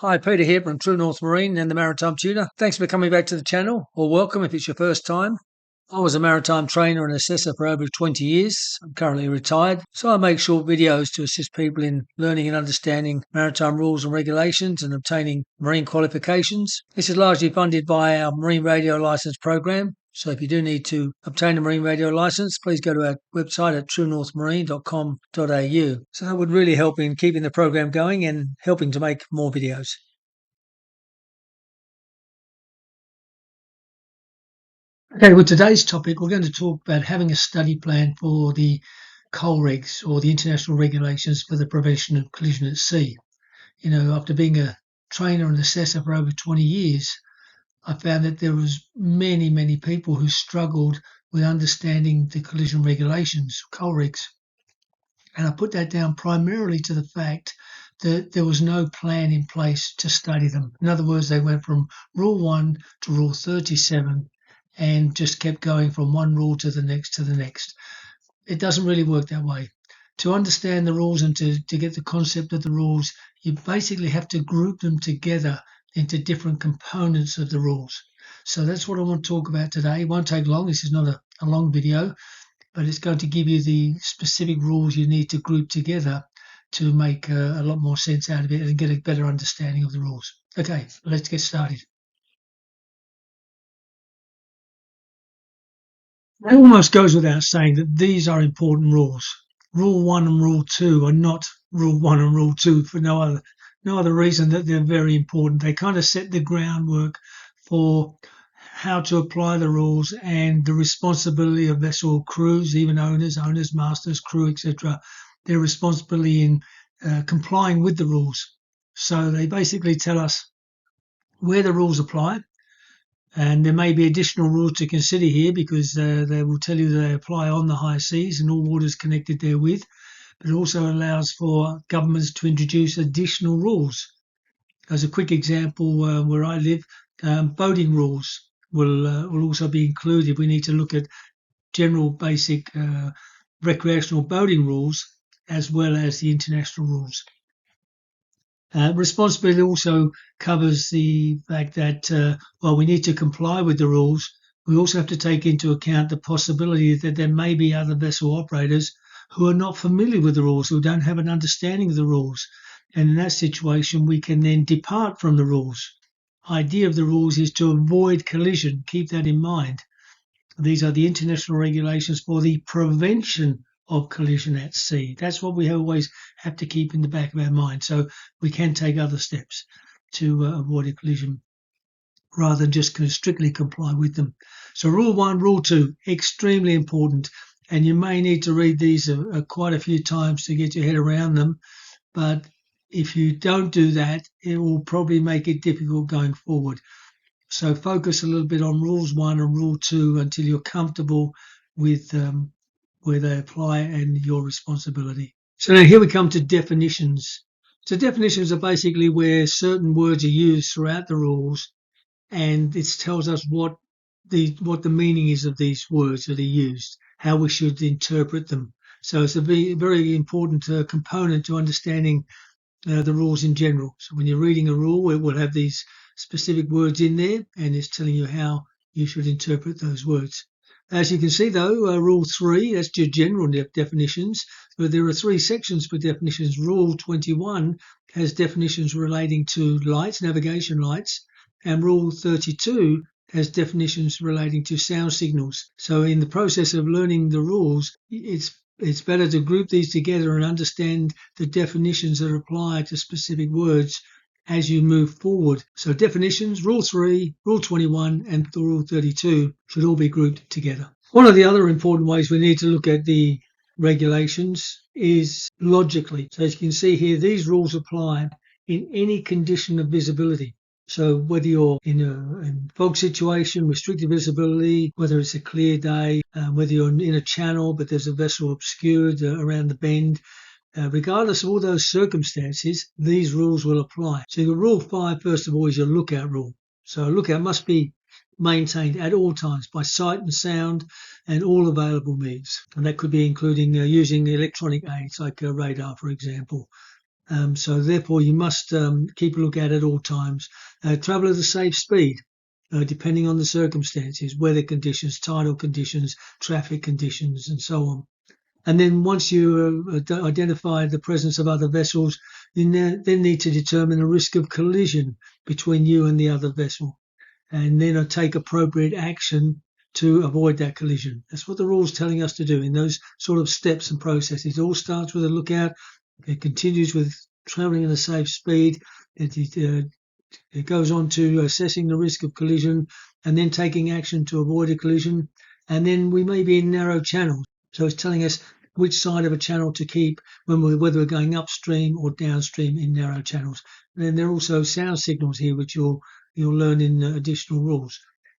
Hi, Peter here from True North Marine and the Maritime Tutor. Thanks for coming back to the channel, or welcome if it's your first time. I was a maritime trainer and assessor for over 20 years. I'm currently retired, so I make short videos to assist people in learning and understanding maritime rules and regulations and obtaining marine qualifications. This is largely funded by our Marine Radio Licence program. So if you do need to obtain a marine radio licence, please go to our website at truenorthmarine.com.au. So that would really help in keeping the program going and helping to make more videos. Okay, with today's topic, we're going to talk about having a study plan for the Colregs, or the international regulations for the prevention of collision at sea. You know, after being a trainer and assessor for over 20 years, I found that there was many people who struggled with understanding the collision regulations, Colregs. And I put that down primarily to the fact that there was no plan in place to study them. In other words, they went from Rule 1 to Rule 37 and just kept going from one rule to the next to the next. It doesn't really work that way. To understand the rules and to get the concept of the rules, you basically have to group them together into different components of the rules. So that's what I want to talk about today. It won't take long. This is not a long video, but it's going to give you the specific rules you need to group together to make a lot more sense out of it and get a better understanding of the rules. Okay, let's get started. It almost goes without saying that these are important rules. Rule 1 and Rule 2 are not Rule 1 and Rule 2 for no other reason that they're very important. They kind of set the groundwork for how to apply the rules and the responsibility of vessel crews, even owners, masters, crew, etc. Their responsibility in complying with the rules. So they basically tell us where the rules apply. And there may be additional rules to consider here because they will tell you they apply on the high seas and all waters connected therewith. But it also allows for governments to introduce additional rules. As a quick example, where I live, boating rules will also be included. We need to look at general basic recreational boating rules as well as the international rules. Responsibility also covers the fact that while we need to comply with the rules, we also have to take into account the possibility that there may be other vessel operators who are not familiar with the rules, who don't have an understanding of the rules. And in that situation, we can then depart from the rules. Idea of the rules is to avoid collision. Keep that in mind. These are the international regulations for the prevention of collision at sea. That's what we always have to keep in the back of our mind. So we can take other steps to avoid a collision rather than just strictly comply with them. So Rule 1, Rule 2, extremely important. And you may need to read these quite a few times to get your head around them. But if you don't do that, it will probably make it difficult going forward. So focus a little bit on Rules 1 and Rule 2 until you're comfortable with where they apply and your responsibility. So now here we come to definitions. So definitions are basically where certain words are used throughout the rules, and it tells us what the meaning is of these words that are used, how we should interpret them. So it's a very important component to understanding the rules in general. So when you're reading a rule, it will have these specific words in there, and it's telling you how you should interpret those words. As you can see, though, Rule 3, that's your general definitions, but there are 3 sections for definitions. Rule 21 has definitions relating to lights, navigation lights, and Rule 32 has definitions relating to sound signals. So in the process of learning the rules, it's better to group these together and understand the definitions that apply to specific words as you move forward. So definitions, Rule 3, Rule 21 and Rule 32 should all be grouped together. One of the other important ways we need to look at the regulations is logically. So as you can see here, these rules apply in any condition of visibility. So whether you're in a fog situation, restricted visibility, whether it's a clear day, whether you're in a channel but there's a vessel obscured around the bend, regardless of all those circumstances, these rules will apply. So your Rule 5, first of all, is your lookout rule. So a lookout must be maintained at all times by sight and sound and all available means. And that could be including using electronic aids like radar, for example. So therefore you must keep a lookout at all times. Travel at a safe speed, depending on the circumstances, weather conditions, tidal conditions, traffic conditions, and so on. And then once you identify the presence of other vessels, you then need to determine the risk of collision between you and the other vessel, and then take appropriate action to avoid that collision. That's what the rule's telling us to do in those sort of steps and processes. It all starts with a lookout. It continues with travelling at a safe speed. It goes on to assessing the risk of collision and then taking action to avoid a collision. And then we may be in narrow channels. So it's telling us which side of a channel to keep whether we're going upstream or downstream in narrow channels. And then there are also sound signals here, which you'll learn in additional rules.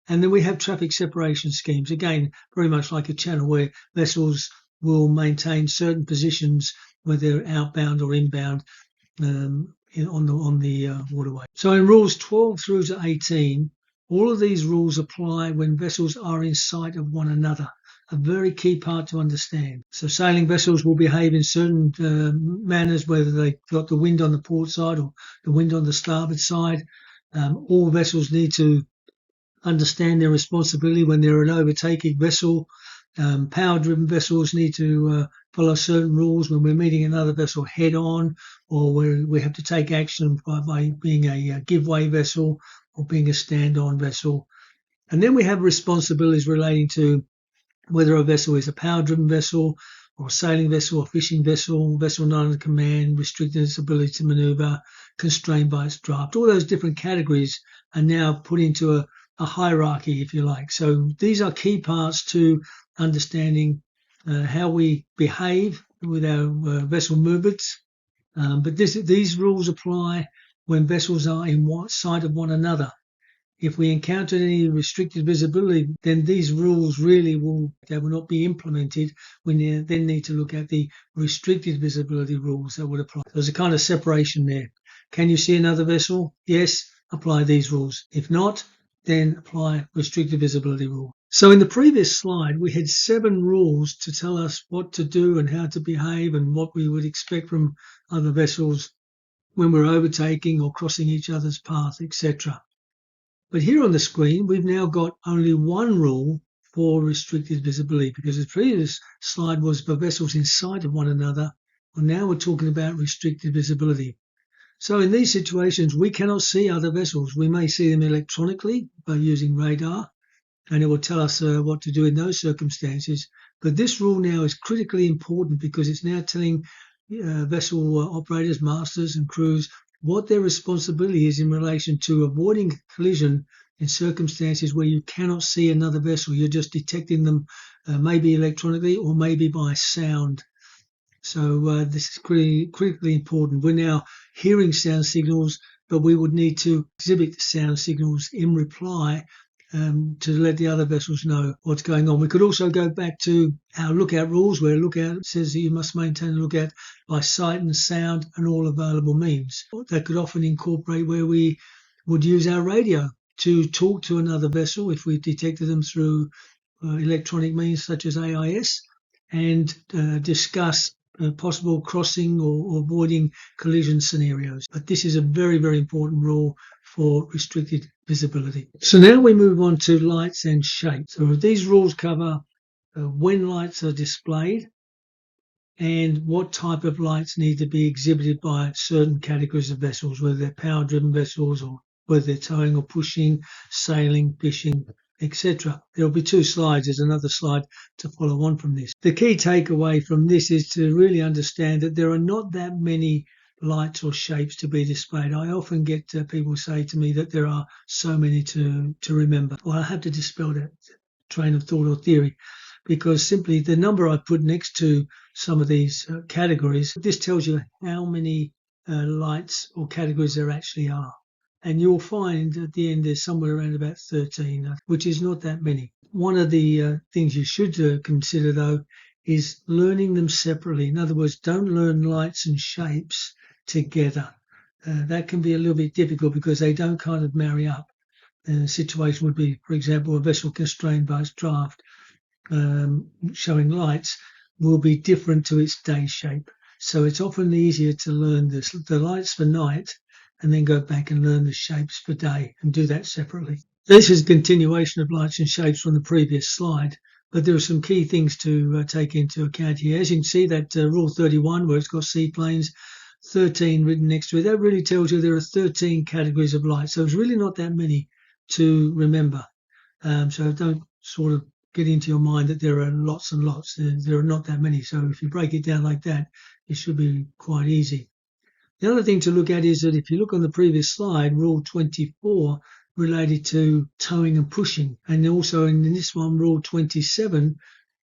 And then we have traffic separation schemes, again, very much like a channel where vessels will maintain certain positions, whether outbound or inbound, on the waterway. So in rules 12 through to 18, all of these rules apply when vessels are in sight of one another. A very key part to understand. So sailing vessels will behave in certain manners, whether they've got the wind on the port side or the wind on the starboard side. All vessels need to understand their responsibility when they're an overtaking vessel. Power-driven vessels need to follow certain rules when we're meeting another vessel head-on, or we have to take action by being a give-way vessel or being a stand-on vessel. And then we have responsibilities relating to whether a vessel is a power-driven vessel or a sailing vessel, or fishing vessel, vessel not under command, restricted its ability to manoeuvre, constrained by its draft. All those different categories are now put into a hierarchy, if you like. So these are key parts to understanding how we behave with our vessel movements. But these rules apply when vessels are in sight of one another. If we encounter any restricted visibility, then these rules will not be implemented. We then need to look at the restricted visibility rules that would apply. There's a kind of separation there. Can you see another vessel? Yes, apply these rules. If not, then apply restricted visibility rule. So in the previous slide, we had 7 rules to tell us what to do and how to behave and what we would expect from other vessels when we're overtaking or crossing each other's path, etc. But here on the screen, we've now got only one rule for restricted visibility, because the previous slide was for vessels in sight of one another. Well, now we're talking about restricted visibility. So in these situations, we cannot see other vessels. We may see them electronically by using radar, and it will tell us what to do in those circumstances. But this rule now is critically important because it's now telling vessel operators, masters and crews what their responsibility is in relation to avoiding collision in circumstances where you cannot see another vessel. You're just detecting them maybe electronically or maybe by sound. So this is critically important. We're now hearing sound signals, but we would need to exhibit the sound signals in reply to let the other vessels know what's going on. We could also go back to our lookout rules, where lookout says that you must maintain a lookout by sight and sound and all available means. That could often incorporate where we would use our radio to talk to another vessel if we detected them through electronic means such as AIS, and discuss possible crossing or avoiding collision scenarios. But this is a very, very important rule for restricted visibility. So now we move on to lights and shapes. So these rules cover when lights are displayed and what type of lights need to be exhibited by certain categories of vessels, whether they're power-driven vessels or whether they're towing or pushing, sailing, fishing, etc. There'll be 2 slides. There's another slide to follow on from this. The key takeaway from this is to really understand that there are not that many lights or shapes to be displayed. I often get people say to me that there are so many to remember. Well, I have to dispel that train of thought or theory, because simply the number I put next to some of these categories, this tells you how many lights or categories there actually are. And you'll find at the end there's somewhere around about 13, which is not that many. One of the things you should consider, though, is learning them separately. In other words, don't learn lights and shapes together. That can be a little bit difficult because they don't kind of marry up. The situation would be, for example, a vessel constrained by its draft showing lights will be different to its day shape. So it's often easier to learn the lights for night and then go back and learn the shapes for day and do that separately. This is a continuation of lights and shapes from the previous slide, but there are some key things to take into account here. As you can see, that Rule 31, where it's got seaplanes, 13 written next to it, that really tells you there are 13 categories of light. So it's really not that many to remember. So don't sort of get into your mind that there are lots and lots. There are not that many. So if you break it down like that, it should be quite easy. The other thing to look at is that if you look on the previous slide, Rule 24 related to towing and pushing, and also in this one, Rule 27,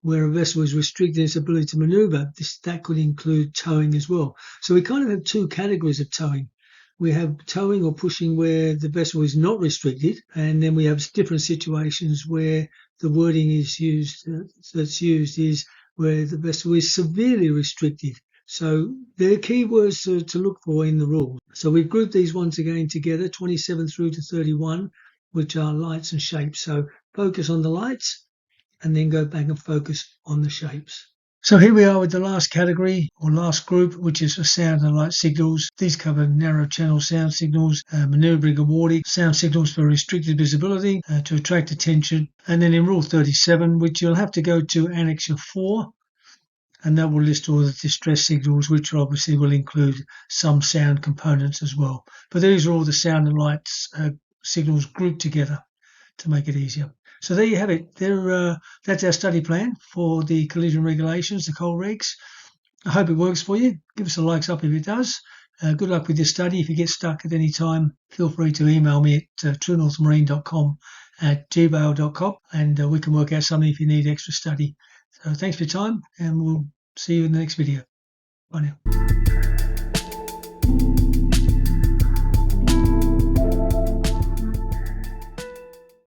where a vessel is restricted in its ability to manoeuvre, that could include towing as well. So we kind of have two categories of towing. We have towing or pushing where the vessel is not restricted, and then we have different situations where the wording is used is where the vessel is severely restricted. So they're key words to look for in the rules. So we've grouped these ones again together, 27 through to 31, which are lights and shapes. So focus on the lights and then go back and focus on the shapes. So here we are with the last category or last group, which is for sound and light signals. These cover narrow channel sound signals, manoeuvring and warning, sound signals for restricted visibility to attract attention. And then in Rule 37, which you'll have to go to Annexure 4, and that will list all the distress signals, which obviously will include some sound components as well. But these are all the sound and lights signals grouped together to make it easier. So there you have it. That's our study plan for the collision regulations, the Colregs. I hope it works for you. Give us a likes up if it does. Good luck with your study. If you get stuck at any time, feel free to email me at truenorthmarine.com@gmail.com, and we can work out something if you need extra study. So thanks for your time, and we'll see you in the next video. Bye now.